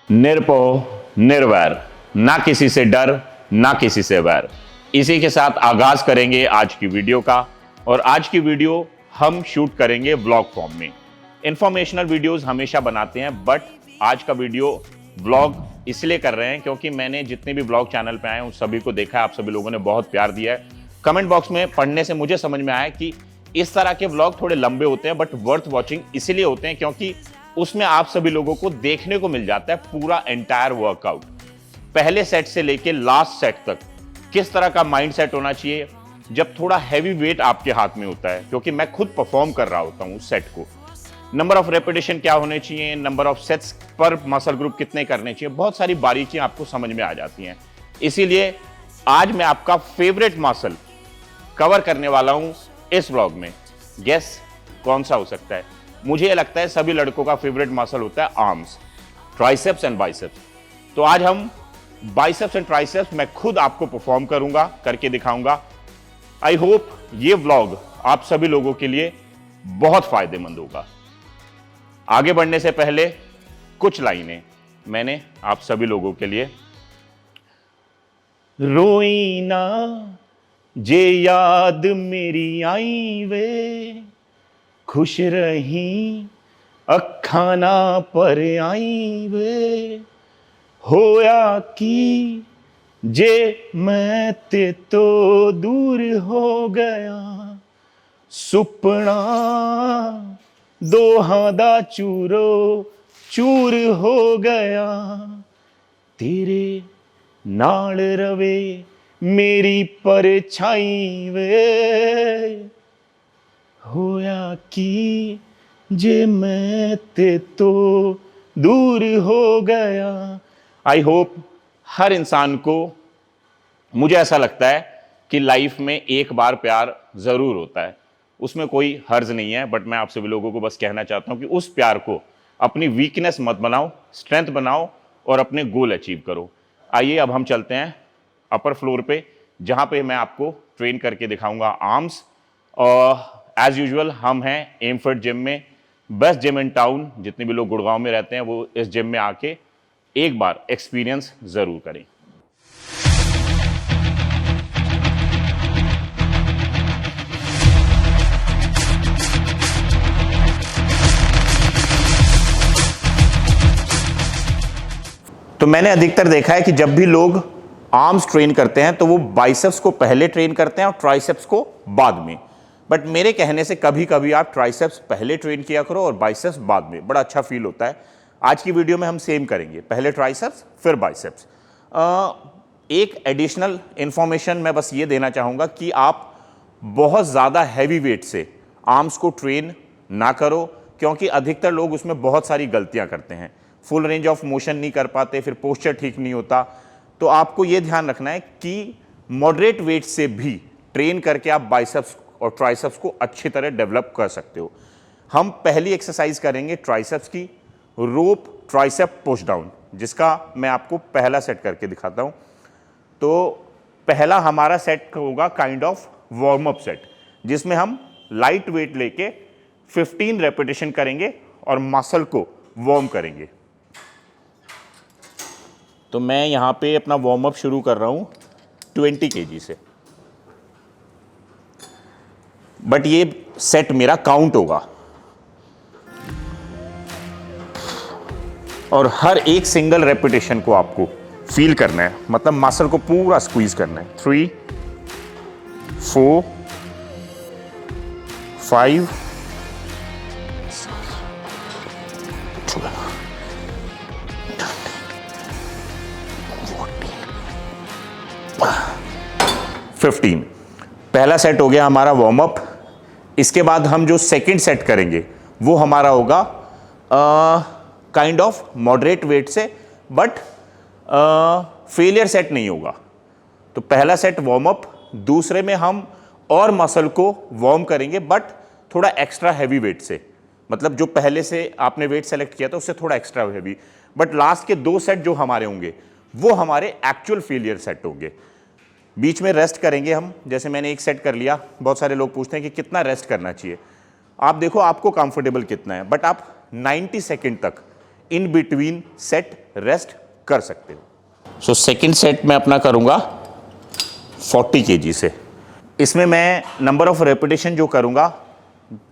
निरपो निर्वैर, ना किसी से डर ना किसी से वैर। इसी के साथ आगाज करेंगे आज की वीडियो का। और आज की वीडियो हम शूट करेंगे व्लॉग फॉर्म में। इंफॉर्मेशनल वीडियोस हमेशा बनाते हैं, बट आज का वीडियो व्लॉग इसलिए कर रहे हैं क्योंकि मैंने जितने भी व्लॉग चैनल पे आए उन सभी को देखा है। आप सभी लोगों ने बहुत प्यार दिया है। कमेंट बॉक्स में पढ़ने से मुझे समझ में आया कि इस तरह के व्लॉग थोड़े लंबे होते हैं, बट वर्थ वॉचिंग इसलिए होते हैं क्योंकि उसमें आप सभी लोगों को देखने को मिल जाता है पूरा एंटायर वर्कआउट, पहले सेट से लेके लास्ट सेट तक किस तरह का माइंड सेट होना चाहिए जब थोड़ा हैवी वेट आपके हाथ में होता है, क्योंकि मैं खुद परफॉर्म कर रहा होता हूं उस सेट को। नंबर ऑफ रेपिटेशन क्या होने चाहिए, नंबर ऑफ सेट्स पर मसल ग्रुप कितने करने चाहिए, बहुत सारी बारीकियां आपको समझ में आ जाती हैं। इसीलिए आज मैं आपका फेवरेट मसल कवर करने वाला हूं इस व्लॉग में। गेस कौन सा हो सकता है? मुझे लगता है सभी लड़कों का फेवरेट मसल होता है आर्म्स, ट्राइसेप्स एंड बाइसेप्स। तो आज हम बाइसेप्स एंड ट्राइसेप्स मैं खुद आपको परफॉर्म करूंगा, करके दिखाऊंगा। आई होप ये व्लॉग आप सभी लोगों के लिए बहुत फायदेमंद होगा। आगे बढ़ने से पहले कुछ लाइनें मैंने आप सभी लोगों के लिए। रोई ना जे याद मेरी आई वे, खुश रही अखां ना पर आई वे, होया की जे मैं ते तो दूर हो गया, सुपना दोहां दा चूरो चूर हो गया, तेरे नाल रवे मेरी परछाई वे, होया की जे मैं ते तो दूर हो गया। आई होप हर इंसान को, मुझे ऐसा लगता है कि लाइफ में एक बार प्यार जरूर होता है, उसमें कोई हर्ज नहीं है। बट मैं आप सभी लोगों को बस कहना चाहता हूं कि उस प्यार को अपनी वीकनेस मत बनाओ, स्ट्रेंथ बनाओ और अपने गोल अचीव करो। आइए अब हम चलते हैं अपर फ्लोर पे, जहां पे मैं आपको ट्रेन करके दिखाऊंगा आर्म्स। और एज यूजुअल हम हैं एम फिट जिम में, बेस्ट जिम इन टाउन। जितने भी लोग गुड़गांव में रहते हैं वो इस जिम में आके एक बार एक्सपीरियंस जरूर करें। तो मैंने अधिकतर देखा है कि जब भी लोग आर्म्स ट्रेन करते हैं तो वो बाइसेप्स को पहले ट्रेन करते हैं और ट्राइसेप्स को बाद में। बट मेरे कहने से कभी कभी आप ट्राइसेप्स पहले ट्रेन किया करो और बाइसेप्स बाद में, बड़ा अच्छा फील होता है। आज की वीडियो में हम सेम करेंगे, पहले ट्राइसेप्स फिर बाइसेप्स। एक एडिशनल इंफॉर्मेशन मैं बस ये देना चाहूँगा कि आप बहुत ज़्यादा हैवी वेट से आर्म्स को ट्रेन ना करो, क्योंकि अधिकतर लोग उसमें बहुत सारी गलतियाँ करते हैं, फुल रेंज ऑफ मोशन नहीं कर पाते, फिर पोस्चर ठीक नहीं होता। तो आपको ये ध्यान रखना है कि मॉडरेट वेट से भी ट्रेन करके आप बाइसेप्स और ट्राइसेप्स को अच्छी तरह डेवलप कर सकते हो। हम पहली एक्सरसाइज करेंगे ट्राइसेप्स की, रोप ट्राइसेप पुश डाउन, जिसका मैं आपको पहला सेट करके दिखाता हूं। तो पहला हमारा सेट होगा kind of warm up set, जिसमें हम लाइट वेट लेके 15 रेपिटेशन करेंगे और मसल को वार्म करेंगे। तो मैं यहां पे अपना वार्म अप शुरू कर रहा हूं 20 kg से, बट ये सेट मेरा काउंट होगा और हर एक सिंगल रेपिटेशन को आपको फील करना है, मतलब मसल को पूरा स्क्वीज करना है। 3 4 5 15। पहला सेट हो गया हमारा वार्म अप। इसके बाद हम जो सेकंड सेट करेंगे वो हमारा होगा काइंड ऑफ मॉडरेट वेट से, बट फेलियर सेट नहीं होगा। तो पहला सेट वार्म अप, दूसरे में हम और मसल को वार्म करेंगे बट थोड़ा एक्स्ट्रा हैवी वेट से, मतलब जो पहले से आपने वेट सेलेक्ट किया था उससे थोड़ा एक्स्ट्रा हैवी। बट लास्ट के 2 सेट जो हमारे होंगे वो हमारे एक्चुअल फेलियर सेट होंगे। बीच में रेस्ट करेंगे हम, जैसे मैंने एक सेट कर लिया। बहुत सारे लोग पूछते हैं कि कितना रेस्ट करना चाहिए। आप देखो आपको कंफर्टेबल कितना है, बट आप 90 सेकंड तक इन बिटवीन सेट रेस्ट कर सकते हो। सो सेकंड सेट मैं अपना करूंगा 40 kg से। इसमें मैं नंबर ऑफ रेपिटेशन जो करूंगा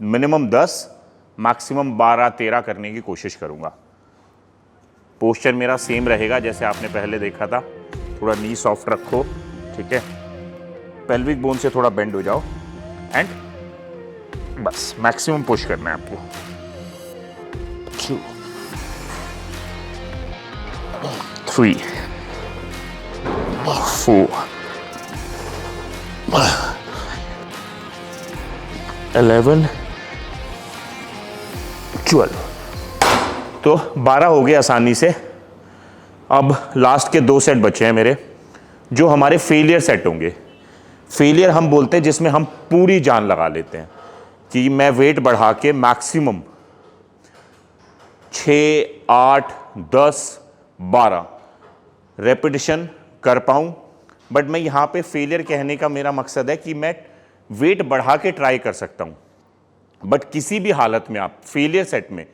मिनिमम 10, मैक्सिमम 12-13 करने की कोशिश करूंगा। पोस्चर मेरा सेम रहेगा जैसे आपने पहले देखा था, थोड़ा नी सॉफ्ट रखो, ठीक है। पेल्विक बोन से थोड़ा बेंड हो जाओ एंड बस मैक्सिमम पुश करना है आपको। 2 3 4 11 12। तो 12 हो गए आसानी से। अब लास्ट के 2 सेट बचे हैं मेरे, जो हमारे फेलियर सेट होंगे। फेलियर हम बोलते हैं जिसमें हम पूरी जान लगा लेते हैं कि मैं वेट बढ़ा के मैक्सिमम 6, 8, 10, 12 रेपिटेशन कर पाऊं। बट मैं यहां पे फेलियर कहने का मेरा मकसद है कि मैं वेट बढ़ा के ट्राई कर सकता हूं। बट किसी भी हालत में आप फेलियर सेट में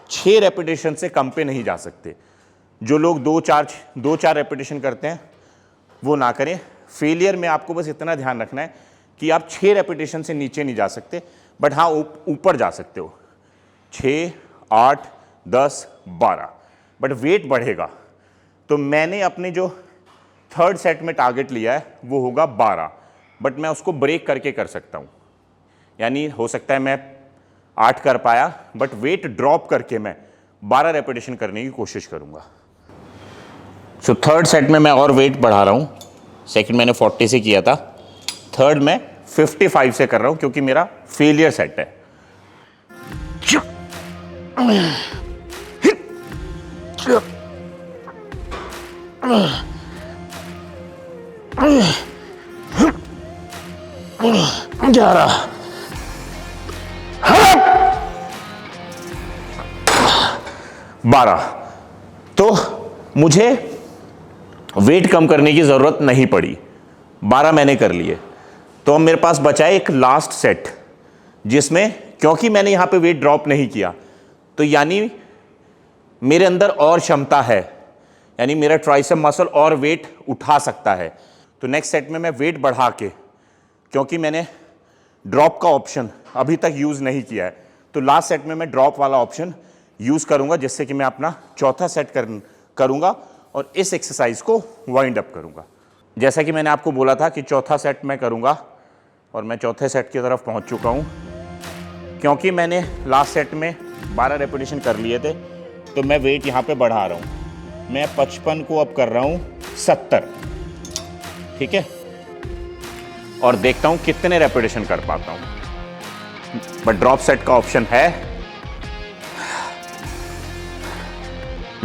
6 रेपिटेशन से कम पे नहीं जा सकते। जो लोग 2-4 रेपिटेशन करते हैं वो ना करें। फेलियर में आपको बस इतना ध्यान रखना है कि आप 6 रेपिटेशन से नीचे नहीं जा सकते, बट हाँ ऊपर जा सकते हो 6, 8, 10, 12। बट वेट बढ़ेगा। तो मैंने अपने जो थर्ड सेट में टारगेट लिया है वो होगा 12, बट मैं उसको ब्रेक करके कर सकता हूँ। यानी हो सकता है मैं 8 कर पाया, बट वेट ड्रॉप करके मैं 12 रेपिटेशन करने की कोशिश करूँगा। सो थर्ड सेट में मैं और वेट बढ़ा रहा हूँ। सेकंड मैंने 40 से किया था, थर्ड मैं 55 से कर रहा हूँ क्योंकि मेरा फेलियर सेट है। 11 12। तो मुझे वेट कम करने की ज़रूरत नहीं पड़ी, 12 मैंने कर लिए। तो अब मेरे पास बचा है एक लास्ट सेट, जिसमें क्योंकि मैंने यहाँ पे वेट ड्रॉप नहीं किया तो यानी मेरे अंदर और क्षमता है, यानी मेरा ट्राइसेप मसल और वेट उठा सकता है। तो नेक्स्ट सेट में मैं वेट बढ़ा के, क्योंकि मैंने ड्रॉप का ऑप्शन अभी तक यूज़ नहीं किया है, तो लास्ट सेट में मैं ड्रॉप वाला ऑप्शन यूज़ करूँगा, जिससे कि मैं अपना चौथा सेट करूँगा और इस एक्सरसाइज को वाइंड अप करूँगा। जैसा कि मैंने आपको बोला था कि चौथा सेट मैं करूँगा और मैं चौथे सेट की तरफ पहुँच चुका हूँ। क्योंकि मैंने लास्ट सेट में 12 रेपिटेशन कर लिए थे तो मैं वेट यहाँ पे बढ़ा रहा हूँ। मैं 55 को अब कर रहा हूँ 70, ठीक है, और देखता हूँ कितने रेपिटेशन कर पाता हूँ। बट ड्रॉप सेट का ऑप्शन है।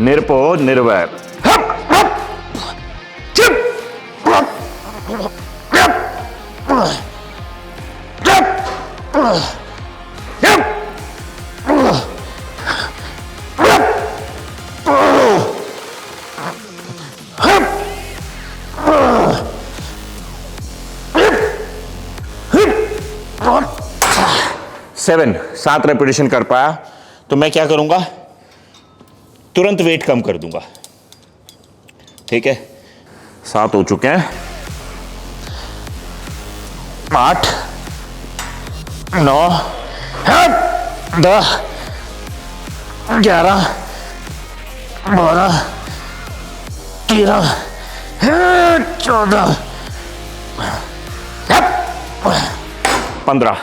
निरपो निर्वैर। सात रेपिटेशन कर पाया तो मैं क्या करूंगा, तुरंत वेट कम कर दूंगा, ठीक है। 7 हो चुके हैं, 8, 9, 10, 11, 12, 13, 14, 15।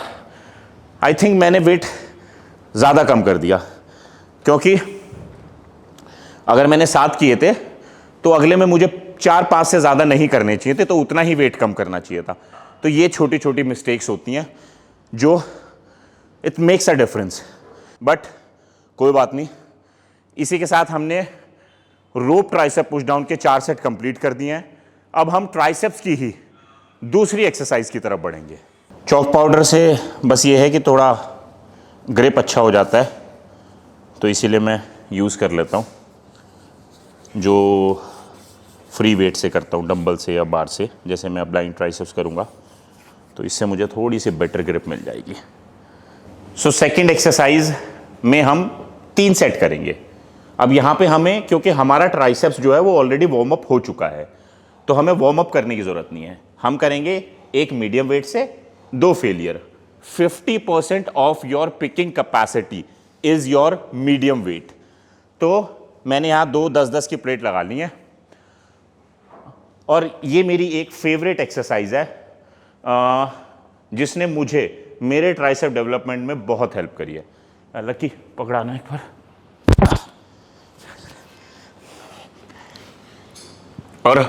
आई थिंक मैंने वेट ज़्यादा कम कर दिया, क्योंकि अगर मैंने 7 किए थे तो अगले में मुझे 4-5 से ज़्यादा नहीं करने चाहिए थे, तो उतना ही वेट कम करना चाहिए था। तो ये छोटी छोटी मिस्टेक्स होती हैं जो it makes a difference. But कोई बात नहीं, इसी के साथ हमने रोप ट्राइसेप पुश डाउन के 4 सेट कंप्लीट कर दिए हैं। अब हम ट्राइसेप्स की ही दूसरी एक्सरसाइज की तरफ बढ़ेंगे। चॉक पाउडर से बस ये है कि थोड़ा ग्रिप अच्छा हो जाता है, तो इसीलिए मैं यूज़ कर लेता हूँ, जो फ्री वेट से करता हूँ, डंबल से या बार से। जैसे मैं अब लाइन ट्राइसेप्स करूँगा तो इससे मुझे थोड़ी सी बेटर ग्रिप मिल जाएगी। सो सेकंड एक्सरसाइज में हम 3 सेट करेंगे। अब यहाँ पे हमें, क्योंकि हमारा ट्राइसेप्स जो है वो ऑलरेडी वार्म अप हो चुका है, तो हमें वार्म अप करने की ज़रूरत नहीं है। हम करेंगे एक मीडियम वेट से 2 failure. 50% of your picking capacity is your medium wait. तो मैंने यहाँ 2 10-10 की प्लेट लगा ली है, और ये मेरी एक फेवरेट एक्सरसाइज है जिसने मुझे मेरे ट्राइसेप डेवलपमेंट में बहुत हेल्प करी है। लकी पकड़ाना एक बार। और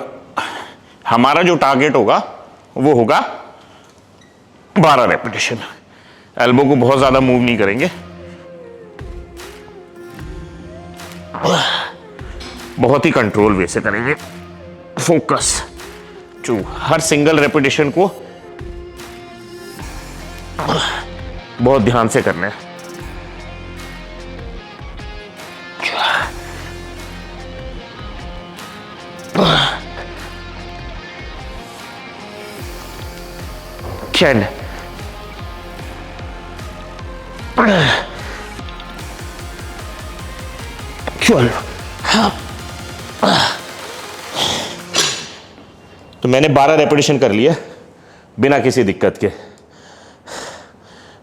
हमारा जो टारगेट होगा वो होगा 12 रेपिटेशन। एल्बो को बहुत ज्यादा मूव नहीं करेंगे, बहुत ही कंट्रोल वे से करेंगे। फोकस टू हर सिंगल रेपिटेशन को बहुत ध्यान से करना है। चल चल। तो मैंने 12 रेपिटेशन कर लिया बिना किसी दिक्कत के,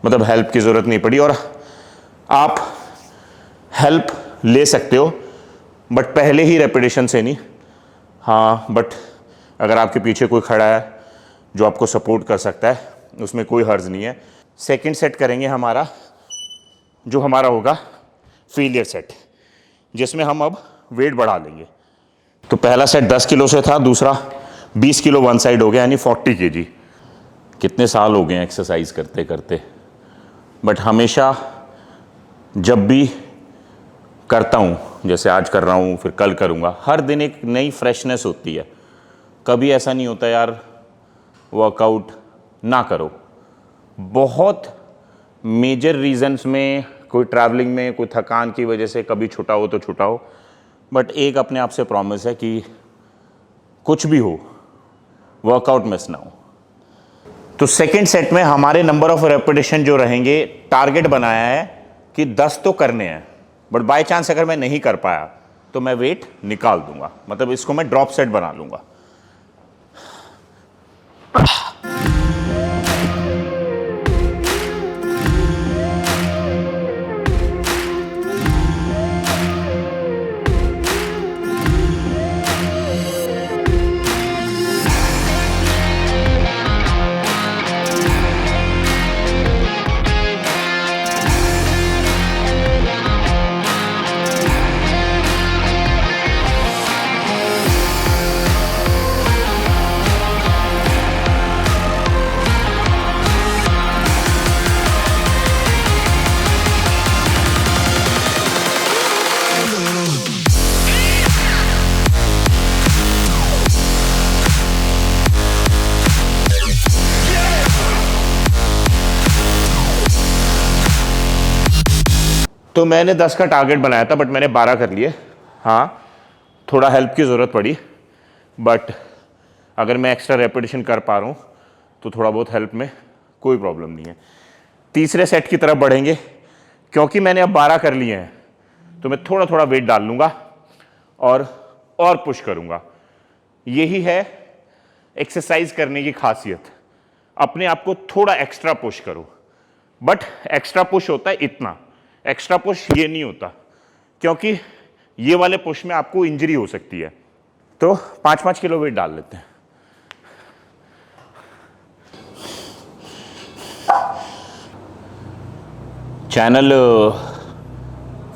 मतलब हेल्प की जरूरत नहीं पड़ी। और आप हेल्प ले सकते हो बट पहले ही रेपिटेशन से नहीं। हाँ, बट अगर आपके पीछे कोई खड़ा है जो आपको सपोर्ट कर सकता है, उसमें कोई हर्ज नहीं है। सेकंड सेट करेंगे हमारा, जो हमारा होगा फेलियर सेट, जिसमें हम अब वेट बढ़ा लेंगे। तो पहला सेट 10 किलो से था, दूसरा 20 किलो वन साइड हो गया, यानी 40 kg। कितने साल हो गए एक्सरसाइज करते करते, बट हमेशा जब भी करता हूँ, जैसे आज कर रहा हूँ फिर कल करूँगा, हर दिन एक नई फ्रेशनेस होती है। कभी ऐसा नहीं होता यार वर्कआउट ना करो। बहुत मेजर रीजंस में, कोई ट्रैवलिंग में, कोई थकान की वजह से कभी छुटा हो तो छुटा हो, बट एक अपने आप से प्रॉमिस है कि कुछ भी हो वर्कआउट मिस ना हो। तो सेकंड सेट में हमारे नंबर ऑफ रेपिटेशन जो रहेंगे, टारगेट बनाया है कि 10 तो करने हैं, बट बाय चांस अगर मैं नहीं कर पाया तो मैं वेट निकाल दूंगा, मतलब इसको मैं ड्रॉप सेट बना लूंगा। तो मैंने 10 का टारगेट बनाया था बट मैंने 12 कर लिए। हाँ, थोड़ा हेल्प की ज़रूरत पड़ी, बट अगर मैं एक्स्ट्रा रेपिटेशन कर पा रहा हूँ तो थोड़ा बहुत हेल्प में कोई प्रॉब्लम नहीं है। तीसरे सेट की तरफ बढ़ेंगे। क्योंकि मैंने अब 12 कर लिए हैं तो मैं थोड़ा थोड़ा वेट डाल लूँगा और पुश करूँगा। यही है एक्सरसाइज करने की खासियत, अपने आप को थोड़ा एक्स्ट्रा पुश करो। बट एक्स्ट्रा पुश होता है इतना, एक्स्ट्रा पुश ये नहीं होता, क्योंकि ये वाले पुश में आपको इंजरी हो सकती है। तो 5-5 किलो वेट डाल लेते हैं। चैनल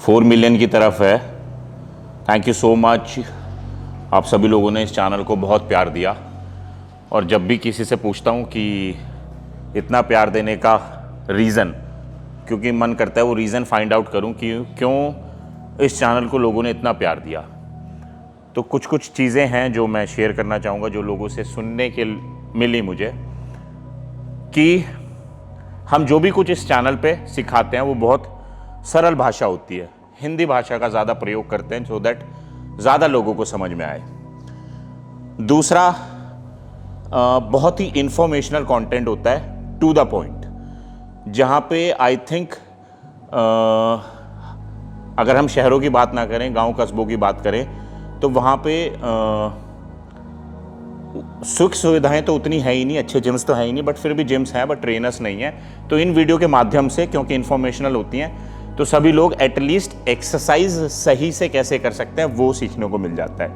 4 मिलियन की तरफ है। Thank you so much. आप सभी लोगों ने इस चैनल को बहुत प्यार दिया, और जब भी किसी से पूछता हूँ कि इतना प्यार देने का रीज़न, क्योंकि मन करता है वो रीज़न फाइंड आउट करूं कि क्यों इस चैनल को लोगों ने इतना प्यार दिया। तो कुछ कुछ चीज़ें हैं जो मैं शेयर करना चाहूँगा, जो लोगों से सुनने के मिली मुझे, कि हम जो भी कुछ इस चैनल पे सिखाते हैं वो बहुत सरल भाषा होती है। हिंदी भाषा का ज़्यादा प्रयोग करते हैं सो दैट ज़्यादा लोगों को समझ में आए। दूसरा, बहुत ही इंफॉर्मेशनल कंटेंट होता है, टू द पॉइंट, जहाँ पे आई थिंक अगर हम शहरों की बात ना करें, गांव कस्बों की बात करें, तो वहाँ पे सुख सुविधाएं तो उतनी है ही नहीं, अच्छे जिम्स तो है ही नहीं, बट फिर भी जिम्स हैं, बट ट्रेनर्स नहीं है। तो इन वीडियो के माध्यम से, क्योंकि इन्फॉर्मेशनल होती हैं, तो सभी लोग एटलीस्ट एक्सरसाइज सही से कैसे कर सकते हैं वो सीखने को मिल जाता है।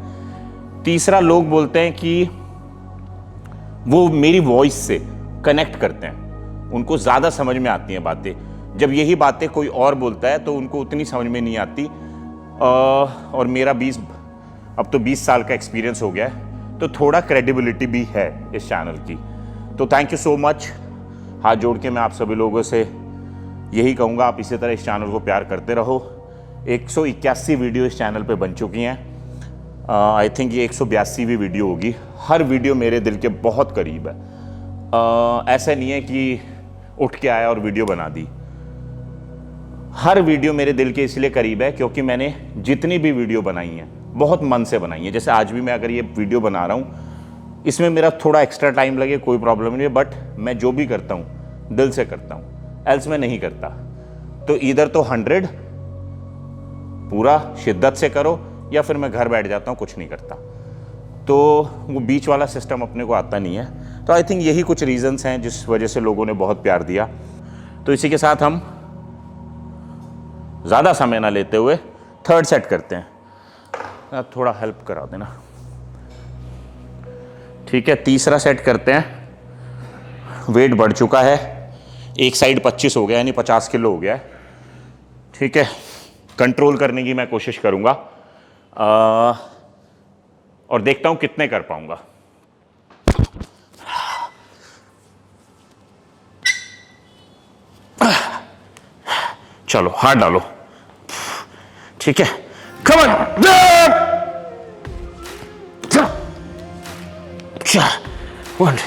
तीसरा, लोग बोलते हैं कि वो मेरी वॉइस से कनेक्ट करते हैं, उनको ज़्यादा समझ में आती हैं बातें। जब यही बातें कोई और बोलता है तो उनको उतनी समझ में नहीं आती। और मेरा अब तो 20 साल का एक्सपीरियंस हो गया है, तो थोड़ा क्रेडिबिलिटी भी है इस चैनल की। तो थैंक यू सो मच। हाथ जोड़ के मैं आप सभी लोगों से यही कहूँगा, आप इसी तरह इस चैनल को प्यार करते रहो। 181 वीडियो इस चैनल पे बन चुकी हैं। आई थिंक ये 182वीं वीडियो होगी। हर वीडियो मेरे दिल के बहुत करीब है। ऐसा नहीं है कि उठ के आया और वीडियो बना दी। हर वीडियो मेरे दिल के इसलिए करीब है क्योंकि मैंने जितनी भी वीडियो बनाई हैं बहुत मन से बनाई है। जैसे आज भी मैं अगर ये वीडियो बना रहा हूँ, इसमें मेरा थोड़ा एक्स्ट्रा टाइम लगे कोई प्रॉब्लम नहीं है, बट मैं जो भी करता हूँ दिल से करता हूँ, एल्स मैं नहीं करता। तो इधर तो 100 पूरा शिद्दत से करो, या फिर मैं घर बैठ जाता हूँ, कुछ नहीं करता। तो वो बीच वाला सिस्टम अपने को आता नहीं है। तो आई थिंक यही कुछ रीजंस हैं जिस वजह से लोगों ने बहुत प्यार दिया। तो इसी के साथ हम ज़्यादा समय ना लेते हुए थर्ड सेट करते हैं। आप थोड़ा हेल्प करा देना, ठीक है। तीसरा सेट करते हैं। वेट बढ़ चुका है, एक साइड 25 हो गया, यानी 50 किलो हो गया है, ठीक है। कंट्रोल करने की मैं कोशिश करूंगा और देखता हूं कितने कर पाऊंगा। चलो हाथ डालो, ठीक है। कम ऑन, 1 2 4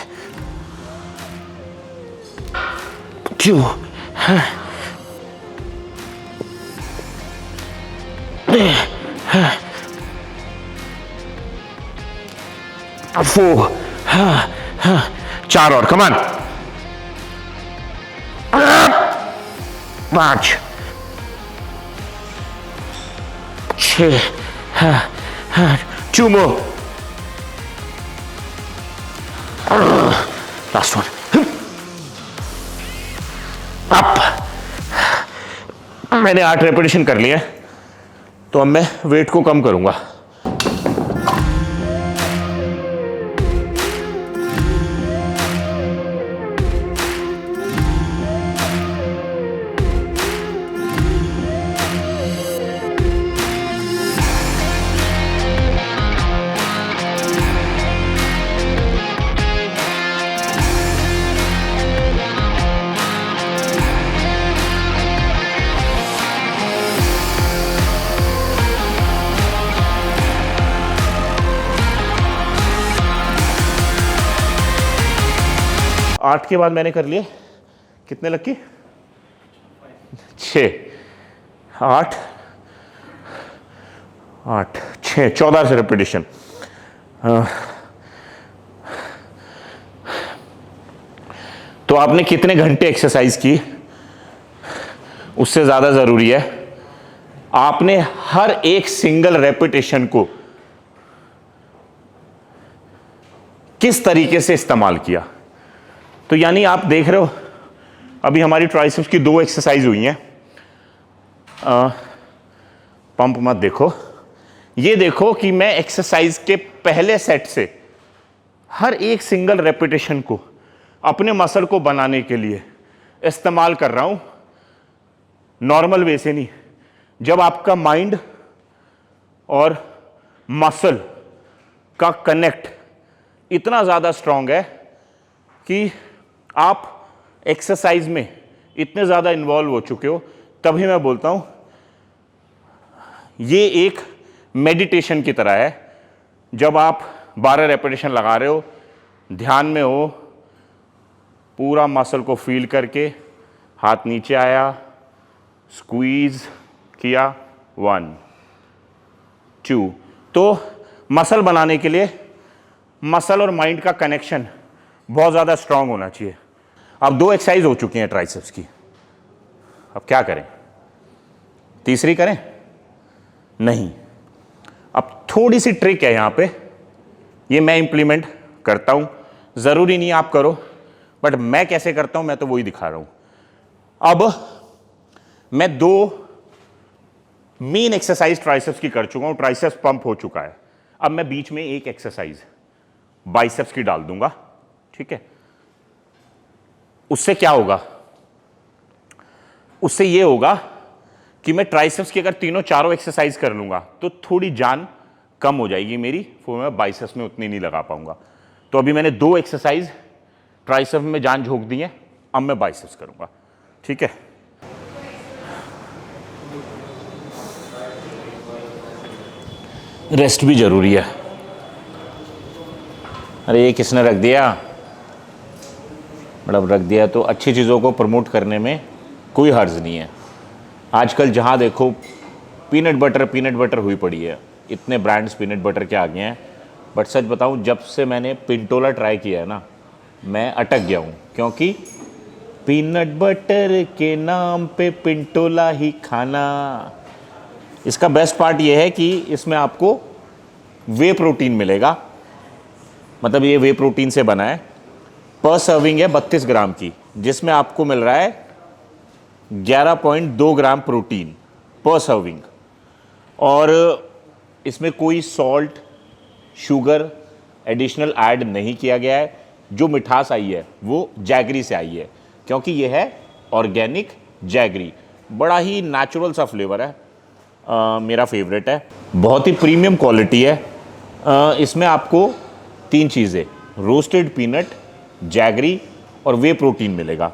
4 और, come on, 5 6 2 more, last one, up. मैंने 8 रेपिटेशन कर लिया, तो अब मैं वेट को कम करूंगा। आठ के बाद मैंने कर लिए कितने लग की? 6 8 8 6 14 से रेपिटेशन। तो आपने कितने घंटे एक्सरसाइज की उससे ज्यादा जरूरी है आपने हर एक सिंगल रेपिटेशन को किस तरीके से इस्तेमाल किया। तो यानी आप देख रहे हो अभी हमारी ट्राइसेप्स की 2 एक्सरसाइज हुई हैं। पंप मत देखो, ये देखो कि मैं एक्सरसाइज के पहले सेट से हर एक सिंगल रेपिटेशन को अपने मसल को बनाने के लिए इस्तेमाल कर रहा हूं, नॉर्मल वे से नहीं। जब आपका माइंड और मसल का कनेक्ट इतना ज़्यादा स्ट्रांग है कि आप एक्सरसाइज में इतने ज़्यादा इन्वॉल्व हो चुके हो, तभी मैं बोलता हूं ये एक मेडिटेशन की तरह है। जब आप 12 रेपिटेशन लगा रहे हो, ध्यान में हो, पूरा मसल को फील करके हाथ नीचे आया, स्क्वीज किया, 1 2। तो मसल बनाने के लिए मसल और माइंड का कनेक्शन बहुत ज़्यादा स्ट्रांग होना चाहिए। अब 2 एक्सरसाइज हो चुकी हैं ट्राइसेप्स की, अब क्या करें? तीसरी करें? नहीं। अब थोड़ी सी ट्रिक है यहाँ पे, ये मैं इंप्लीमेंट करता हूँ, ज़रूरी नहीं आप करो, बट मैं कैसे करता हूँ मैं तो वही दिखा रहा हूँ। अब मैं 2 मेन एक्सरसाइज ट्राइसेप्स की कर चुका हूँ, ट्राइसेप्स पंप हो चुका है। अब मैं बीच में एक एक्सरसाइज बाइसेप्स की डाल दूंगा, ठीक है। उससे क्या होगा, उससे ये होगा कि मैं ट्राइसेप्स की अगर तीनों चारों एक्सरसाइज कर लूंगा तो थोड़ी जान कम हो जाएगी मेरी, फिर मैं बाइसेप्स में उतनी नहीं लगा पाऊंगा। तो अभी मैंने 2 एक्सरसाइज ट्राइसेप्स में जान झोंक दी है, अब मैं बाइसेप्स करूंगा, ठीक है। रेस्ट भी जरूरी है। अरे ये किसने रख दिया, मतलब रख दिया तो अच्छी चीज़ों को प्रमोट करने में कोई हर्ज नहीं है। आजकल जहाँ देखो पीनट बटर हुई पड़ी है, इतने ब्रांड्स पीनट बटर के आ गए हैं। बट सच बताऊँ, जब से मैंने पिंटोला ट्राई किया है ना, मैं अटक गया हूँ, क्योंकि पीनट बटर के नाम पे पिंटोला ही खाना। इसका बेस्ट पार्ट ये है कि इसमें आपको वे प्रोटीन मिलेगा, मतलब ये वे प्रोटीन से बना है। पर सर्विंग है 32 ग्राम की, जिसमें आपको मिल रहा है 11.2 ग्राम प्रोटीन पर सर्विंग। और इसमें कोई सॉल्ट, शुगर एडिशनल ऐड नहीं किया गया है। जो मिठास आई है वो जैगरी से आई है, क्योंकि ये है ऑर्गेनिक जैगरी। बड़ा ही नेचुरल सा फ्लेवर है, मेरा फेवरेट है, बहुत ही प्रीमियम क्वालिटी है। इसमें आपको 3 चीज़ें, रोस्टेड पीनट, जैगरी और वे प्रोटीन मिलेगा।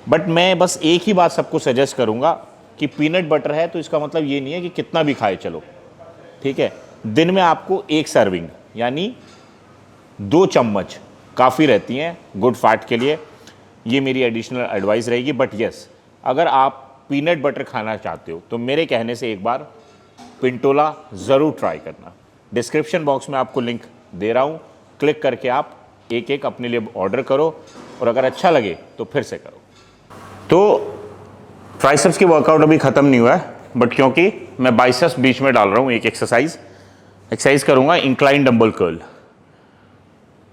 बट मैं बस एक ही बात सबको सजेस्ट करूंगा कि पीनट बटर है तो इसका मतलब ये नहीं है कि कितना भी खाए चलो, ठीक है। दिन में आपको 1 सर्विंग यानी 2 चम्मच काफ़ी रहती हैं गुड फैट के लिए। ये मेरी एडिशनल एडवाइस रहेगी। बट यस, अगर आप पीनट बटर खाना चाहते हो तो मेरे कहने से एक बार पिंटोला ज़रूर ट्राई करना। डिस्क्रिप्शन बॉक्स में आपको लिंक दे रहा हूँ, क्लिक करके आप एक अपने लिए ऑर्डर करो, और अगर अच्छा लगे तो फिर से करो। तो ट्राइसेप्स की वर्कआउट अभी ख़त्म नहीं हुआ है, बट क्योंकि मैं बाइसेप्स बीच में डाल रहा हूँ, एक एक्सरसाइज करूँगा इंक्लाइन डंबल कर्ल।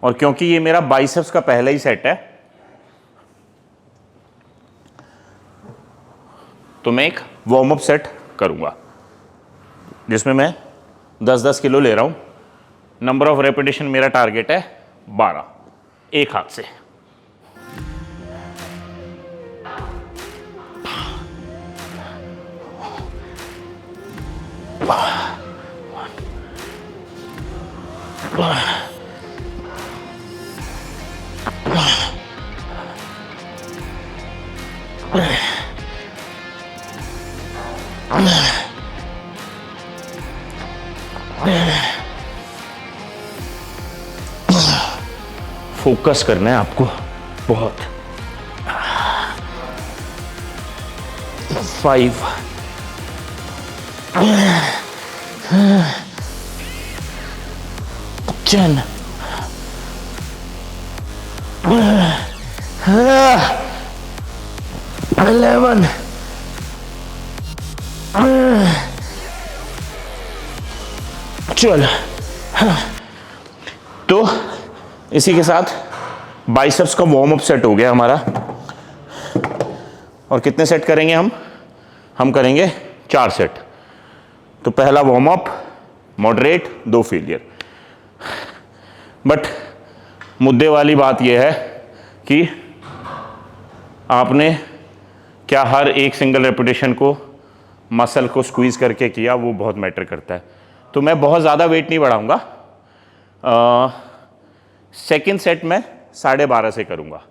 और क्योंकि ये मेरा बाइसेप्स का पहला ही सेट है, तो मैं एक वार्म अप सेट करूँगा जिसमें मैं 10-10 किलो ले रहा हूँ। नंबर ऑफ रेपिटेशन मेरा टारगेट है 12, एक हाथ से। फोकस करना है आपको बहुत। 5 10 11 चल। तो इसी के साथ बाइसेप्स का वार्म अप सेट हो गया हमारा। और कितने सेट करेंगे हम करेंगे 4 सेट। तो पहला warm up moderate, 2 failure. But मुद्दे वाली बात यह है कि आपने क्या हर एक सिंगल रेपिटेशन को मसल को स्क्वीज करके किया, वो बहुत मैटर करता है। तो मैं बहुत ज़्यादा वेट नहीं बढ़ाऊंगा। सेकेंड सेट में 12.5 से करूंगा।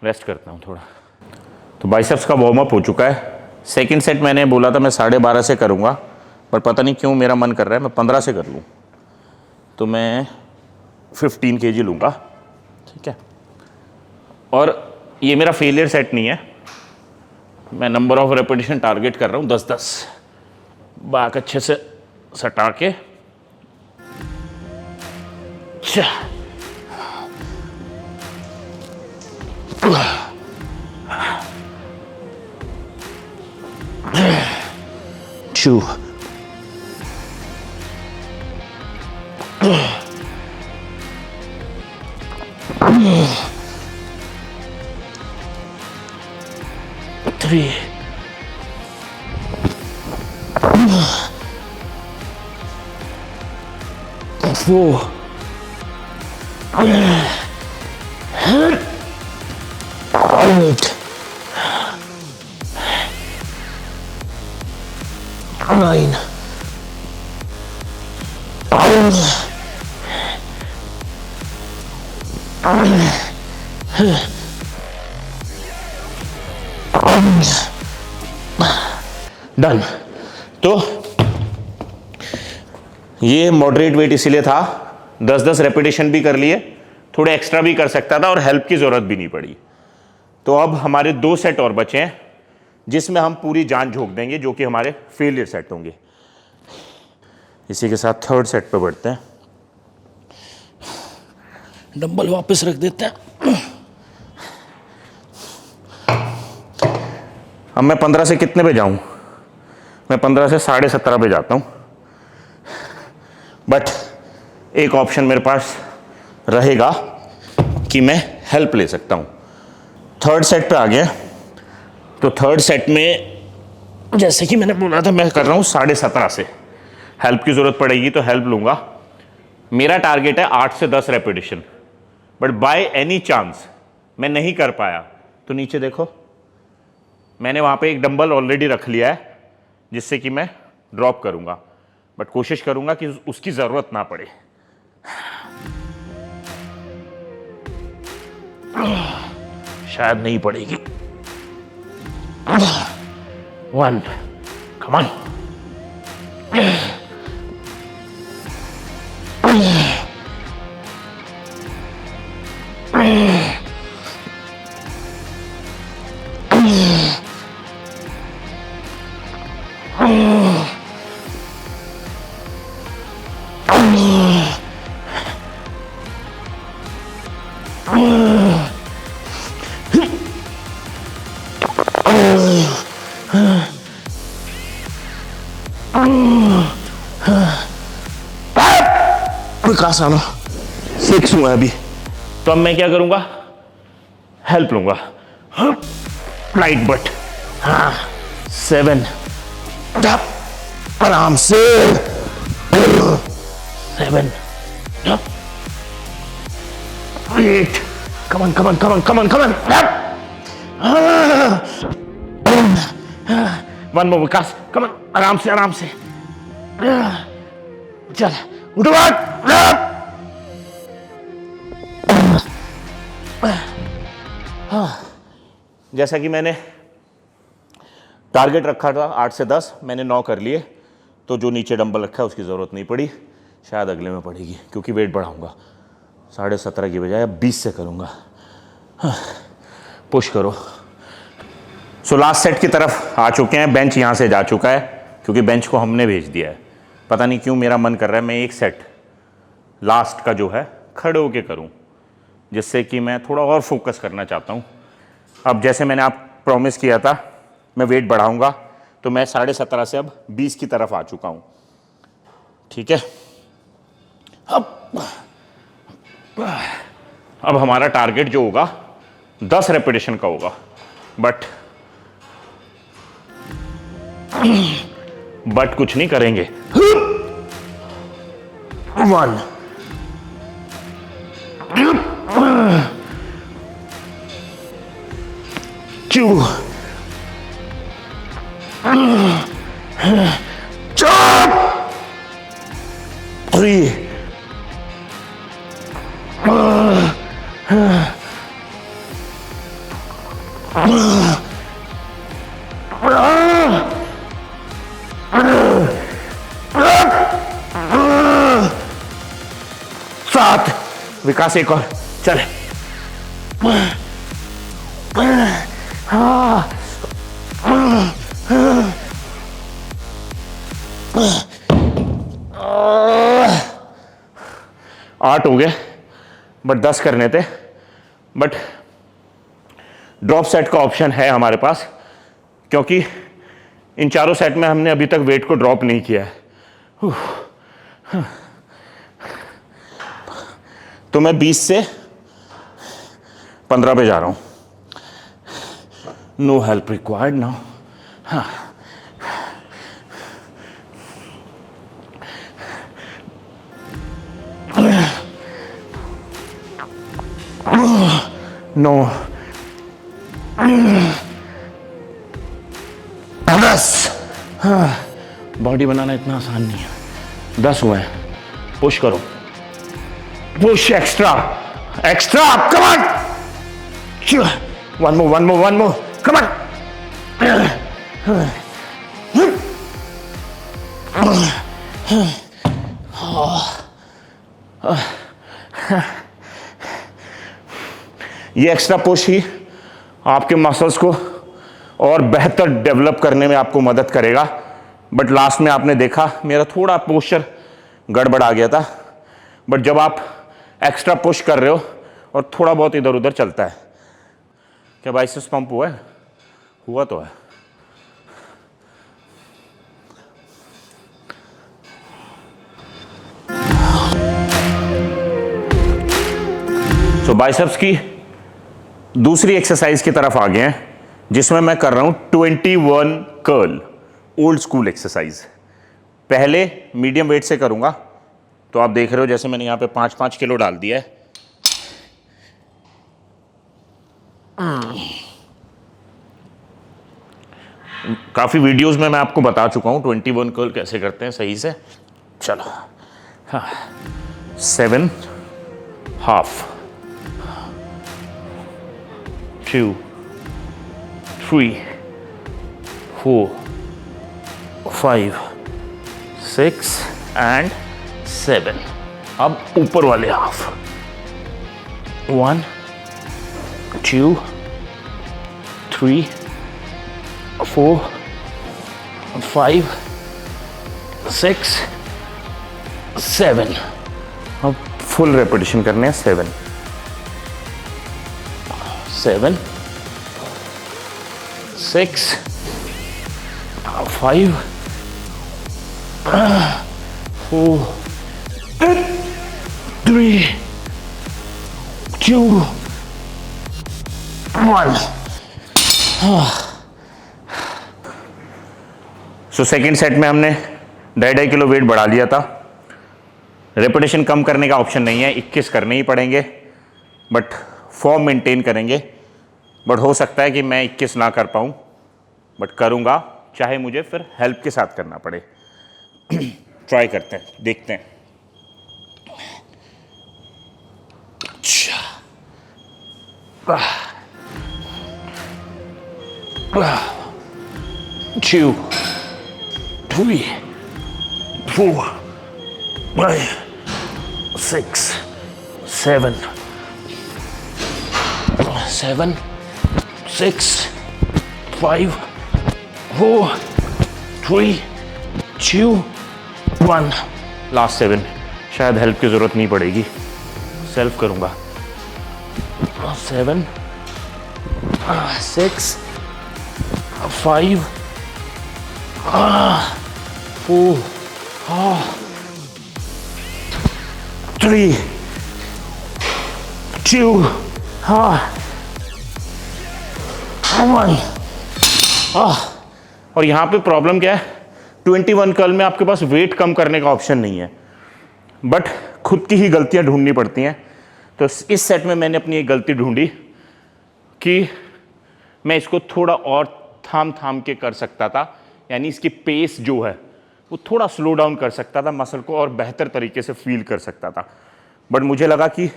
रेस्ट करता हूं थोड़ा। तो बाइसेप्स का वार्म अप हो चुका है। सेकेंड सेट मैंने बोला था मैं 12.5 से करूंगा, पर पता नहीं क्यों मेरा मन कर रहा है मैं 15 से कर लूं। तो मैं 15 kg लूँगा, ठीक है। और ये मेरा फेलियर सेट नहीं है, मैं नंबर ऑफ रेपिटेशन टारगेट कर रहा हूँ 10-10। बैक अच्छे से सटा के 2 3 4 8 9 डन। तो ये मॉडरेट वेट इसीलिए था, 10-10 रेपिटेशन भी कर लिए, थोड़े एक्स्ट्रा भी कर सकता था और हेल्प की जरूरत भी नहीं पड़ी। तो अब हमारे 2 सेट और बचे हैं जिसमें हम पूरी जान झोंक देंगे, जो कि हमारे फेलियर सेट होंगे। इसी के साथ थर्ड सेट पे बढ़ते हैं। डंबल वापस रख देते हैं। अब मैं 15 से कितने पे जाऊं? मैं 15 से 17.5 पे जाता हूं, बट एक ऑप्शन मेरे पास रहेगा कि मैं हेल्प ले सकता हूं। थर्ड सेट पे आ गया। तो थर्ड सेट में जैसे कि मैंने बोला था, मैं कर रहा हूं 17.5 से। हेल्प की जरूरत पड़ेगी तो हेल्प लूंगा। मेरा टारगेट है 8 से 10 repetition, but by any chance मैं नहीं कर पाया तो नीचे देखो, मैंने वहां पे एक डंबल ऑलरेडी रख लिया है जिससे कि मैं ड्रॉप करूंगा, बट कोशिश करूंगा कि उसकी जरूरत ना पड़े। शायद नहीं पड़ेगी। 1 कम ऑन। विकास आना 6 हुआ अभी। तो अब मैं क्या करूंगा? हेल्प लूंगा। लाइट बट 7 आराम से 7 8 कमन कमन कमन कमन कमन 1 मोर विकास, कमन आराम से आराम से। चल उठो बात। जैसा कि मैंने टारगेट रखा था 8 से 10, मैंने 9 कर लिए। तो जो नीचे डंबल रखा है उसकी ज़रूरत नहीं पड़ी, शायद अगले में पड़ेगी क्योंकि वेट बढ़ाऊंगा। 17.5 की बजाय अब 20 से करूंगा। पुश करो। सो लास्ट सेट की तरफ आ चुके हैं। बेंच यहाँ से जा चुका है क्योंकि बेंच को हमने भेज दिया है। पता नहीं क्यों मेरा मन कर रहा है मैं एक सेट लास्ट का जो है खड़े होके करूं, जिससे कि मैं थोड़ा और फोकस करना चाहता हूं। अब जैसे मैंने आप प्रॉमिस किया था मैं वेट बढ़ाऊंगा, तो मैं 17.5 से अब 20 की तरफ आ चुका हूं। ठीक है। अब हमारा टारगेट जो होगा 10 रेपिटेशन का होगा, बट कुछ नहीं करेंगे। 1 2 3 7। विकास एक और चल। आठ हो गए, बट 10 करने थे। बट ड्रॉप सेट का ऑप्शन है हमारे पास, क्योंकि इन चारों सेट में हमने अभी तक वेट को ड्रॉप नहीं किया है। तो मैं 20 से 15 पे जा रहा हूं। No help required now. हाँ, नो 10। हाँ, बॉडी बनाना इतना आसान नहीं है। 10 हुए हैं। पुश करो, push extra extra, come on, one more one more one more, come on. ये एक्स्ट्रा पुश ही आपके मसल्स को और बेहतर डेवलप करने में आपको मदद करेगा। बट लास्ट में आपने देखा मेरा थोड़ा पोस्चर गड़बड़ आ गया था। बट जब आप एक्स्ट्रा पुश कर रहे हो और थोड़ा बहुत इधर उधर चलता है। क्या बाइसेप्स पंप हुआ है? हुआ तो है। तो बाइसेप्स की दूसरी एक्सरसाइज की तरफ आ गए हैं, जिसमें मैं कर रहा हूं 21 कर्ल, ओल्ड स्कूल एक्सरसाइज। पहले मीडियम वेट से करूंगा। तो आप देख रहे हो जैसे मैंने यहां पे 5-5 किलो डाल दिया है। काफी वीडियोस में मैं आपको बता चुका हूं 21 कर्ल कैसे करते हैं सही से। चलो, हाँ, 7 हाफ, 2 3 4 5 6 एंड 7। अब ऊपर वाले हाफ, 1 2 3 4 5 6 7। अब फुल रेपिटेशन करने हैं। 7 7 6 5 4 3 2 1। सो सेकेंड सेट में हमने 2.5 किलो वेट बढ़ा लिया था। रेपिटेशन कम करने का ऑप्शन नहीं है, 21 करने ही पड़ेंगे। बट फॉर्म मेंटेन करेंगे। बट हो सकता है कि मैं 21 ना कर पाऊं, बट करूंगा, चाहे मुझे फिर हेल्प के साथ करना पड़े। ट्राई करते हैं, देखते हैं। 2 3 4 5 6 7 7 6 5 4 3 2 1। लास्ट 7। शायद हेल्प की जरूरत नहीं पड़ेगी, सेल्फ करूंगा। 7 6 5 4 3 2 1। और यहां पे प्रॉब्लम क्या है, 21 कर्ल में आपके पास वेट कम करने का ऑप्शन नहीं है, बट खुद की ही गलतियां ढूंढनी पड़ती हैं। तो इस सेट में मैंने अपनी एक गलती ढूंढी कि मैं इसको थोड़ा और थाम थाम के कर सकता था, यानी इसकी पेस जो है वो थोड़ा स्लो डाउन कर सकता था, मसल को और बेहतर तरीके से फील कर सकता था। बट मुझे लगा कि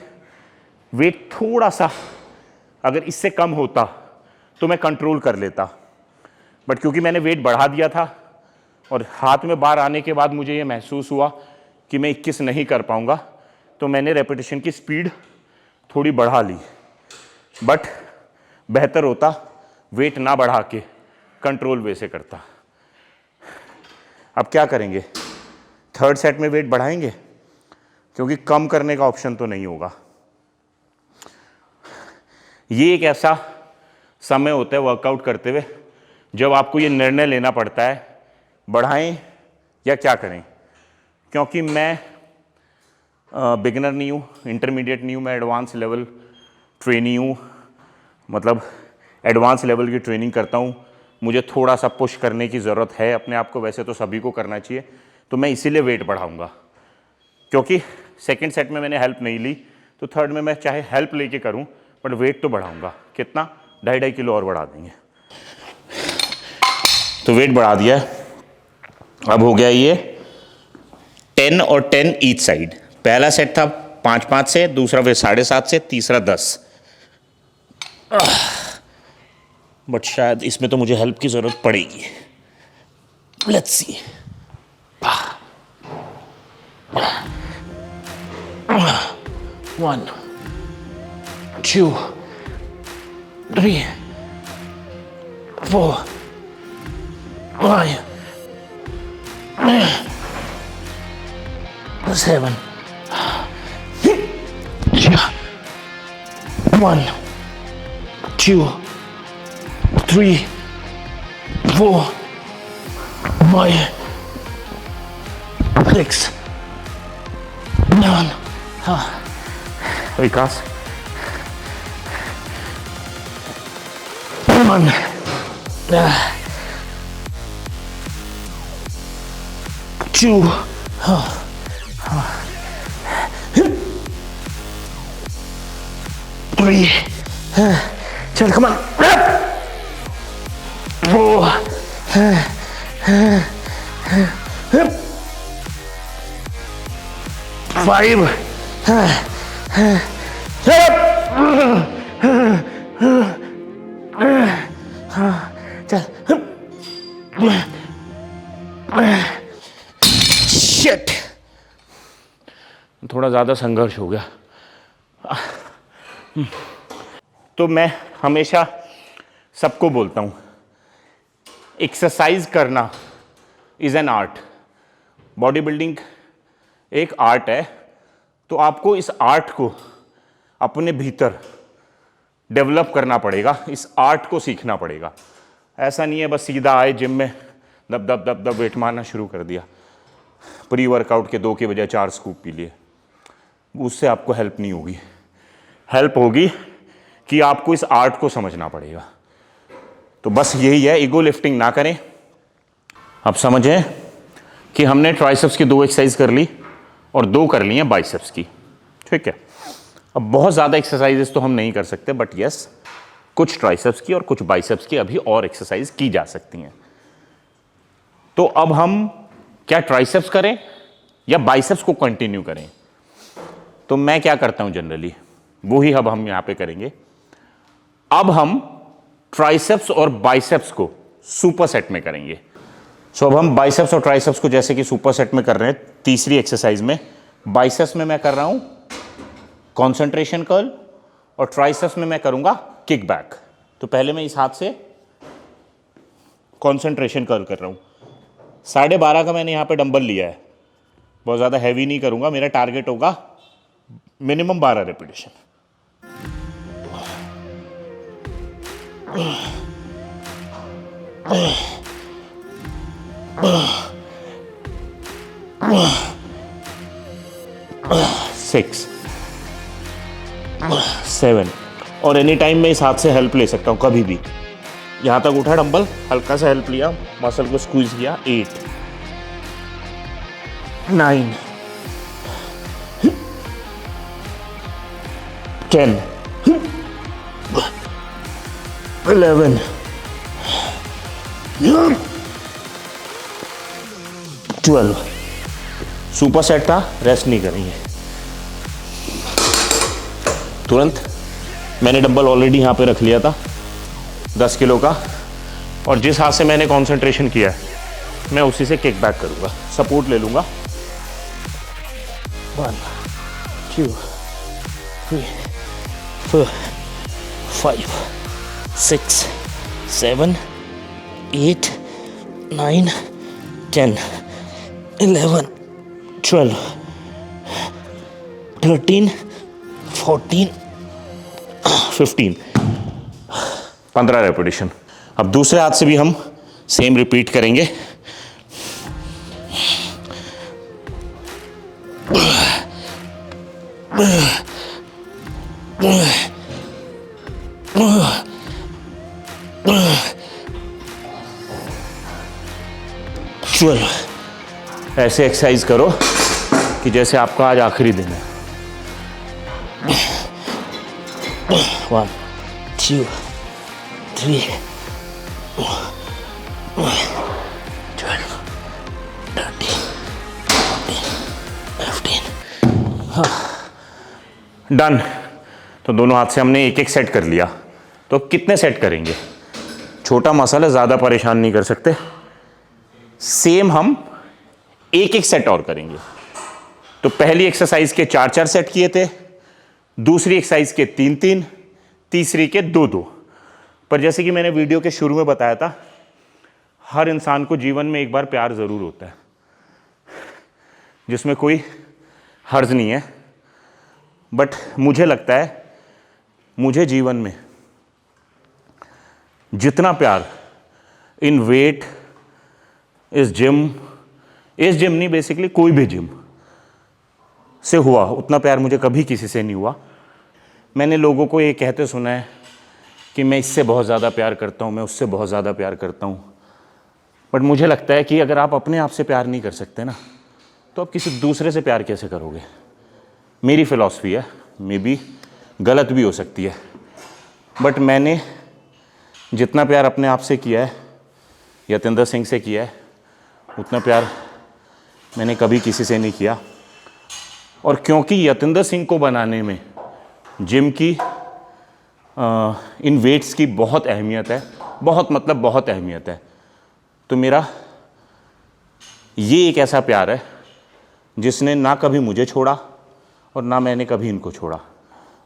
वेट थोड़ा सा अगर इससे कम होता तो मैं कंट्रोल कर लेता। बट क्योंकि मैंने वेट बढ़ा दिया था और हाथ में बार आने के बाद मुझे ये महसूस हुआ कि मैं 21 नहीं कर पाऊंगा, तो मैंने रेपिटेशन की स्पीड थोड़ी बढ़ा ली। बट बेहतर होता वेट ना बढ़ा के कंट्रोल वे से करता। अब क्या करेंगे, थर्ड सेट में वेट बढ़ाएंगे, क्योंकि कम करने का ऑप्शन तो नहीं होगा। ये एक ऐसा समय होता है वर्कआउट करते हुए जब आपको ये निर्णय लेना पड़ता है बढ़ाएं या क्या करें। क्योंकि मैं बिगिनर नहीं हूँ, इंटरमीडिएट नहीं हूँ, मैं एडवांस लेवल ट्रेनी हूँ, मतलब एडवांस लेवल की ट्रेनिंग करता हूँ। मुझे थोड़ा सा पुश करने की ज़रूरत है अपने आप को, वैसे तो सभी को करना चाहिए, तो मैं इसीलिए वेट बढ़ाऊँगा। क्योंकि सेकंड सेट में मैंने हेल्प नहीं ली, तो थर्ड में मैं चाहे हेल्प लेके करूँ बट वेट तो बढ़ाऊँगा। कितना? 2.5 किलो और बढ़ा देंगे। तो वेट बढ़ा दिया है। अब हो गया ये 10 और 10 ईच साइड। पहला सेट था 5-5 से, दूसरा फिर 7.5 से, तीसरा 10। बट शायद इसमें तो मुझे हेल्प की ज़रूरत पड़ेगी। Let's see. 1 2 3 4 5 7 1 2 3 4 5 6 9 विकास 1 2 3 चल come on 4 5 चल शिट, थोड़ा ज़्यादा संघर्ष हो गया। तो मैं हमेशा सबको बोलता हूँ, एक्सरसाइज करना is an art. Body building एक आर्ट है, तो आपको इस आर्ट को अपने भीतर डेवलप करना पड़ेगा, इस आर्ट को सीखना पड़ेगा। ऐसा नहीं है बस सीधा आए जिम में दब दब दब दब वेट मारना शुरू कर दिया, प्री वर्कआउट के 2 के बजाय 4 स्कूप पी लिए, उससे आपको हेल्प नहीं होगी। हेल्प होगी कि आपको इस आर्ट को समझना पड़ेगा। तो बस यही है, ईगो लिफ्टिंग ना करें। अब समझें कि हमने ट्राइसेप्स की 2 एक्सरसाइज कर ली और 2 कर ली हैं बाइसेप्स की, ठीक है। अब बहुत ज़्यादा एक्सरसाइजेस तो हम नहीं कर सकते, बट यस कुछ ट्राइसेप्स की और कुछ बाइसेप्स की अभी और एक्सरसाइज की जा सकती हैं। तो अब हम क्या ट्राइसेप्स करें या बाइसेप्स को कंटिन्यू करें? तो मैं क्या करता हूं जनरली, वो ही अब हम यहां पे करेंगे। अब हम ट्राइसेप्स और बाइसेप्स को सुपर सेट में करेंगे। सो अब हम बाइसेप्स और ट्राइसेप्स को जैसे कि सुपर सेट में कर रहे हैं, तीसरी एक्सरसाइज में बाइसेप्स में मैं कर रहा हूं कंसंट्रेशन कर्ल और ट्राइसेप्स में मैं करूंगा किक बैक। तो पहले मैं इस हाथ से कंसंट्रेशन कर्ल कर रहा हूं। 12.5 का मैंने यहां पे डंबल लिया है, बहुत ज़्यादा हैवी नहीं करूंगा, मेरा टारगेट होगा मिनिमम 12 रेपिटेशन। सिक्स 7 और एनी टाइम मैं इस हाथ से हेल्प ले सकता हूं, कभी भी। यहां तक उठा डंबल, हल्का सा हेल्प लिया, मसल को स्क्वीज किया। 8 9 10 11 12। सुपर सेट था, रेस्ट नहीं करेंगे तुरंत। मैंने डंबल ऑलरेडी यहाँ पे रख लिया था 10 किलो का, और जिस हाथ से मैंने कंसंट्रेशन किया है मैं उसी से किक बैक करूँगा, सपोर्ट ले लूँगा। 1 2 3 4 5 6 7 8 9 10 11 12 13 14 15 15 रेपिटेशन। अब दूसरे हाथ से भी हम सेम रिपीट करेंगे। चलो ऐसे एक्सरसाइज करो कि जैसे आपका आज आखिरी दिन है। 1 2 3 12 13 14 15। डन। तो दोनों हाथ से हमने एक एक सेट कर लिया। तो कितने सेट करेंगे? छोटा मसल है, ज़्यादा परेशान नहीं कर सकते। सेम हम एक एक सेट और करेंगे। तो पहली एक्सरसाइज के 4-4 सेट किए थे, दूसरी एक्सरसाइज के 3-3, तीसरी के 2-2। पर जैसे कि मैंने वीडियो के शुरू में बताया था, हर इंसान को जीवन में एक बार प्यार ज़रूर होता है, जिसमें कोई हर्ज नहीं है। बट मुझे लगता है, मुझे जीवन में जितना प्यार इन वेट, इस जिम नहीं, बेसिकली कोई भी जिम से हुआ, उतना प्यार मुझे कभी किसी से नहीं हुआ। मैंने लोगों को ये कहते सुना है कि मैं इससे बहुत ज़्यादा प्यार करता हूँ, मैं उससे बहुत ज़्यादा प्यार करता हूँ। बट मुझे लगता है कि अगर आप अपने आप से प्यार नहीं कर सकते ना, तो आप किसी दूसरे से प्यार कैसे करोगे? मेरी फ़िलॉसफी है, मे बी गलत भी हो सकती है, बट मैंने जितना प्यार अपने आप से किया है, यतिंदर सिंह से किया है, उतना प्यार मैंने कभी किसी से नहीं किया। और क्योंकि यतिंदर सिंह को बनाने में जिम की इन वेट्स की बहुत अहमियत है, बहुत अहमियत है, तो मेरा ये एक ऐसा प्यार है जिसने ना कभी मुझे छोड़ा और ना मैंने कभी इनको छोड़ा।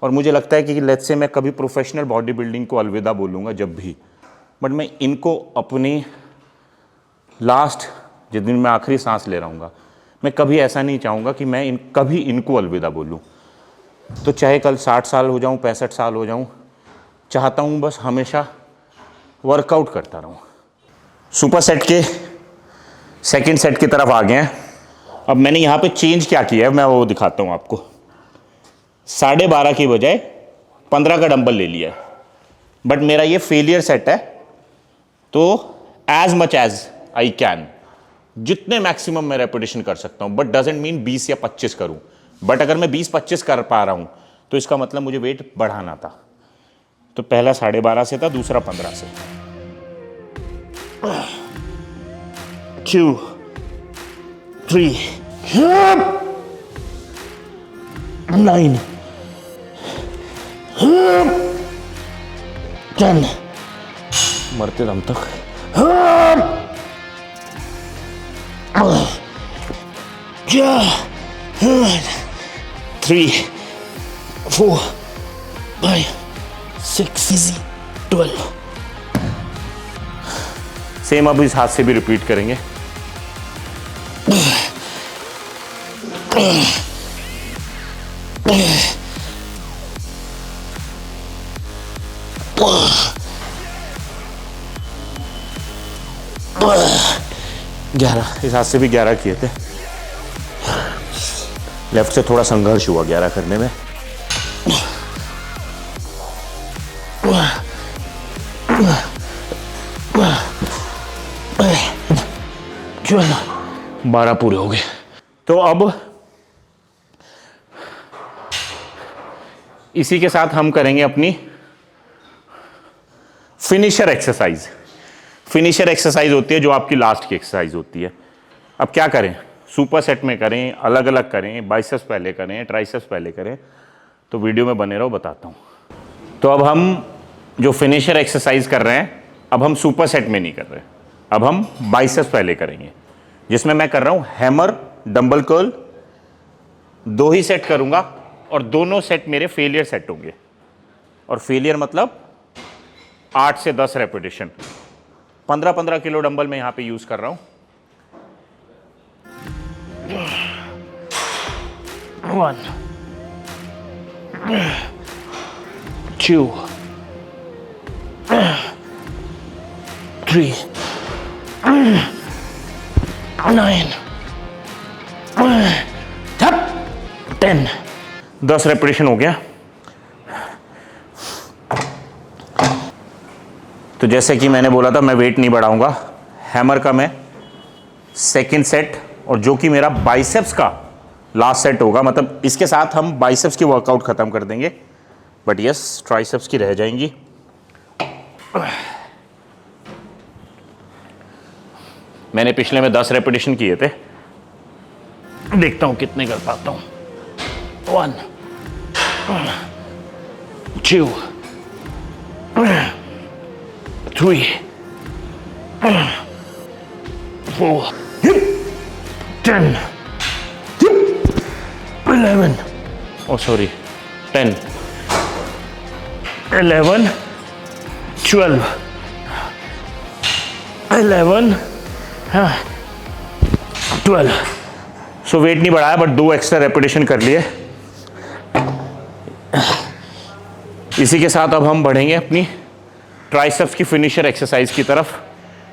और मुझे लगता है कि लेट्स से मैं कभी प्रोफेशनल बॉडी बिल्डिंग को अलविदा बोलूँगा जब भी, बट मैं इनको अपनी लास्ट, जिस दिन मैं आखिरी सांस ले रहा हूँगा, मैं कभी ऐसा नहीं चाहूँगा कि मैं कभी इनको अलविदा बोलूँ। तो चाहे कल 60 साल हो जाऊँ, 65 साल हो जाऊँ, चाहता हूँ बस हमेशा वर्कआउट करता रहूँ। सुपर सेट के सेकंड सेट की तरफ आ गए हैं। अब मैंने यहाँ पे चेंज क्या किया है, मैं वो दिखाता हूँ आपको। 12.5 की बजाय 15 का डंबल ले लिया है, बट मेरा ये फेलियर सेट है। तो as much as I can, जितने मैक्सिमम मैं रेपिटेशन कर सकता हूँ, बट डजेंट मीन 20 या 25 करूँ। बट अगर मैं 20-25 कर पा रहा हूँ तो इसका मतलब मुझे वेट बढ़ाना था। तो पहला 12.5 से था, दूसरा 15 से। 2 3 9 10 मरते दम तक। 3 4 5 6 12। सेम अब इस हाथ से भी रिपीट करेंगे। इस हाथ से भी 11 किए थे। लेफ्ट से थोड़ा संघर्ष हुआ 11 करने में। चलो 12 पूरे हो गए। तो अब इसी के साथ हम करेंगे अपनी फिनिशर एक्सरसाइज। फिनिशर एक्सरसाइज होती है जो आपकी लास्ट की एक्सरसाइज होती है। अब क्या करें, सुपर सेट में करें, अलग अलग करें, बाइसेप्स पहले करें, ट्राइसेप्स पहले करें, तो वीडियो में बने रहो, बताता हूं। तो अब हम जो फिनिशर एक्सरसाइज कर रहे हैं, अब हम सुपर सेट में नहीं कर रहे, अब हम बाइसेप्स पहले करेंगे, जिसमें मैं कर रहा हूं हैमर डंबल कर्ल। 2 ही सेट करूंगा और दोनों सेट मेरे फेलियर सेट होंगे। और फेलियर मतलब 8 से 10 रेपिटेशन। 15-15 किलो डंबल मैं यहां पे यूज कर रहा हूं। 1 2 3 9 10 10 रेपिटेशन हो गया। तो जैसे कि मैंने बोला था मैं वेट नहीं बढ़ाऊंगा। हैमर का मैं सेकंड सेट, और जो कि मेरा बाइसेप्स का लास्ट सेट होगा, मतलब इसके साथ हम बाइसेप्स की वर्कआउट खत्म कर देंगे, बट यस ट्राइसेप्स की रह जाएंगी। मैंने पिछले में 10 रेपिटेशन किए थे, देखता हूं कितने कर पाता हूं। 1 2 3 4 10 11 oh sorry 10 11 12 11 12। सो वेट नहीं बढ़ाया, बट 2 एक्स्ट्रा रेपिटेशन कर लिए। इसी के साथ अब हम बढ़ेंगे अपनी ट्राइसेप्स की फिनिशर एक्सरसाइज की तरफ,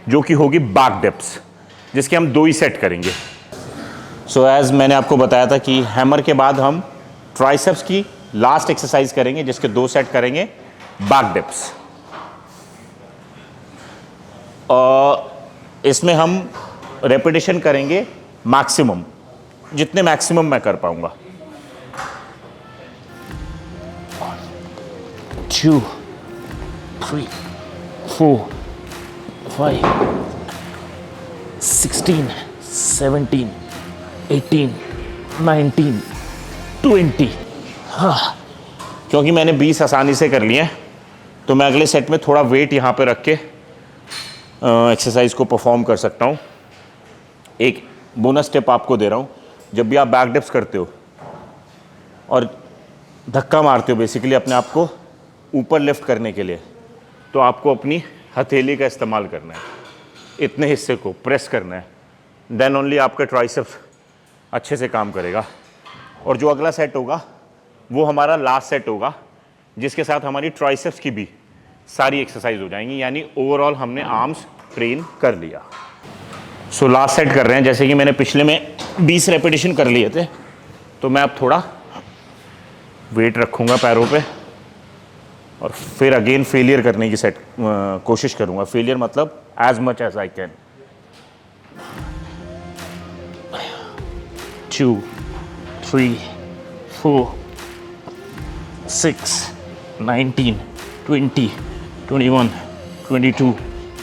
जो कि होगी बैक डिप्स, जिसके हम 2 ही सेट करेंगे। सो एज मैंने आपको बताया था कि हैमर के बाद हम ट्राइसेप्स की लास्ट एक्सरसाइज करेंगे, जिसके 2 सेट करेंगे बैक डिप्स। और इसमें हम रेपिटेशन करेंगे मैक्सिमम, जितने मैक्सिमम मैं कर पाऊंगा। 2 3 4 5 16 17 18 19 20। हाँ, क्योंकि मैंने 20 आसानी से कर लिए हैं, तो मैं अगले सेट में थोड़ा वेट यहाँ पे रख के एक्सरसाइज को परफॉर्म कर सकता हूँ। एक बोनस टिप आपको दे रहा हूँ, जब भी आप बैक डिप्स करते हो और धक्का मारते हो बेसिकली अपने आप को ऊपर लिफ्ट करने के लिए, तो आपको अपनी हथेली का इस्तेमाल करना है, इतने हिस्से को प्रेस करना है, देन ओनली आपका ट्राइसेप्स अच्छे से काम करेगा। और जो अगला सेट होगा वो हमारा लास्ट सेट होगा, जिसके साथ हमारी ट्राइसेप्स की भी सारी एक्सरसाइज हो जाएंगी, यानी ओवरऑल हमने आर्म्स ट्रेन कर लिया। सो लास्ट सेट कर रहे हैं। जैसे कि मैंने पिछले में 20 रेपिटेशन कर लिए थे, तो मैं अब थोड़ा वेट रखूँगा पैरों पे, और फिर अगेन फेलियर करने की कोशिश करूँगा। फेलियर मतलब as much as I can. 2 3 4 6 19 20 21 22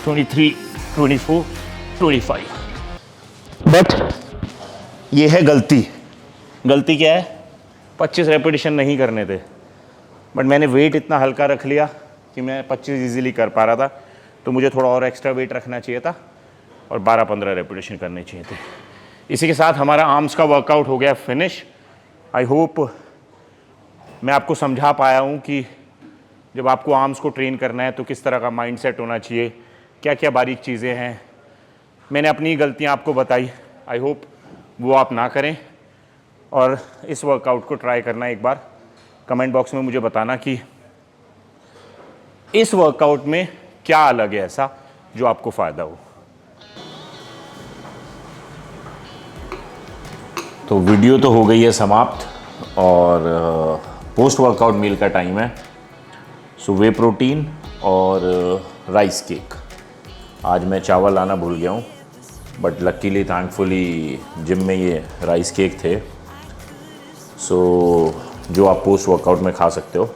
23 24 25। But ये है गलती क्या है? 25 रेपिटेशन नहीं करने थे, बट मैंने वेट इतना हल्का रख लिया कि मैं 25 इजीली कर पा रहा था, तो मुझे थोड़ा और एक्स्ट्रा वेट रखना चाहिए था और 12-15 रेपिटेशन करने चाहिए थे। इसी के साथ हमारा आर्म्स का वर्कआउट हो गया फिनिश। आई होप मैं आपको समझा पाया हूँ कि जब आपको आर्म्स को ट्रेन करना है तो किस तरह का माइंडसेट होना चाहिए, क्या क्या बारीक चीज़ें हैं। मैंने अपनी गलतियाँ आपको बताई, आई होप वो आप ना करें, और इस वर्कआउट को ट्राई करना एक बार। कमेंट बॉक्स में मुझे बताना कि इस वर्कआउट में क्या अलग है ऐसा जो आपको फ़ायदा हो। तो वीडियो तो हो गई है समाप्त, और पोस्ट वर्कआउट मील का टाइम है। सो वे प्रोटीन और राइस केक। आज मैं चावल लाना भूल गया हूँ, बट लकीली थैंकफुली जिम में ये राइस केक थे, सो जो आप पोस्ट वर्कआउट में खा सकते हो।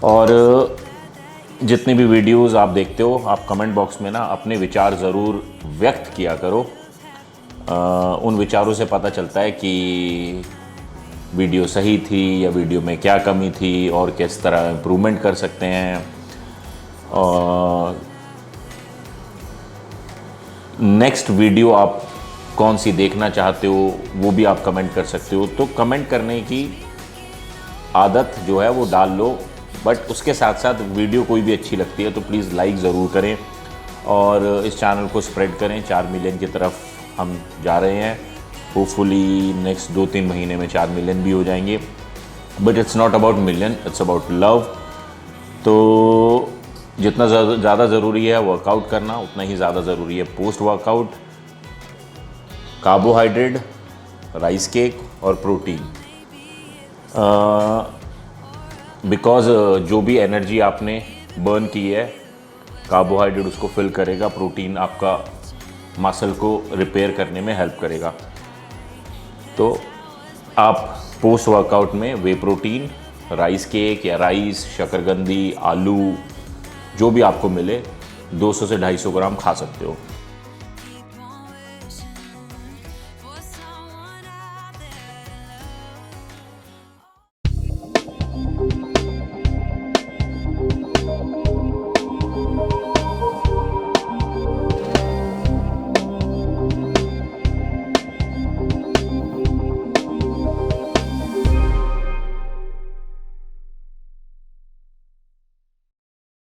और जितने भी वीडियोस आप देखते हो, आप कमेंट बॉक्स में ना अपने विचार ज़रूर व्यक्त किया करो। उन विचारों से पता चलता है कि वीडियो सही थी या वीडियो में क्या कमी थी और किस तरह इम्प्रूवमेंट कर सकते हैं। और नेक्स्ट वीडियो आप कौन सी देखना चाहते हो वो भी आप कमेंट कर सकते हो। तो कमेंट करने की आदत जो है वो डाल लो, बट उसके साथ साथ वीडियो कोई भी अच्छी लगती है तो प्लीज़ लाइक ज़रूर करें और इस चैनल को स्प्रेड करें। 4 मिलियन की तरफ हम जा रहे हैं। होपफुली नेक्स्ट 2-3 महीने में 4 मिलियन भी हो जाएंगे, but it's not about million, it's about love. तो जितना ज़्यादा ज़रूरी है वर्कआउट करना, उतना ही ज़्यादा ज़रूरी है post workout carbohydrate, rice cake और प्रोटीन। बिकॉज जो भी एनर्जी आपने बर्न की है, कार्बोहाइड्रेट उसको फिल करेगा, प्रोटीन आपका मसल को रिपेयर करने में हेल्प करेगा। तो आप पोस्ट वर्कआउट में वे प्रोटीन, राइस केक या राइस, शकरकंदी, आलू, जो भी आपको मिले 200 से 250 ग्राम खा सकते हो।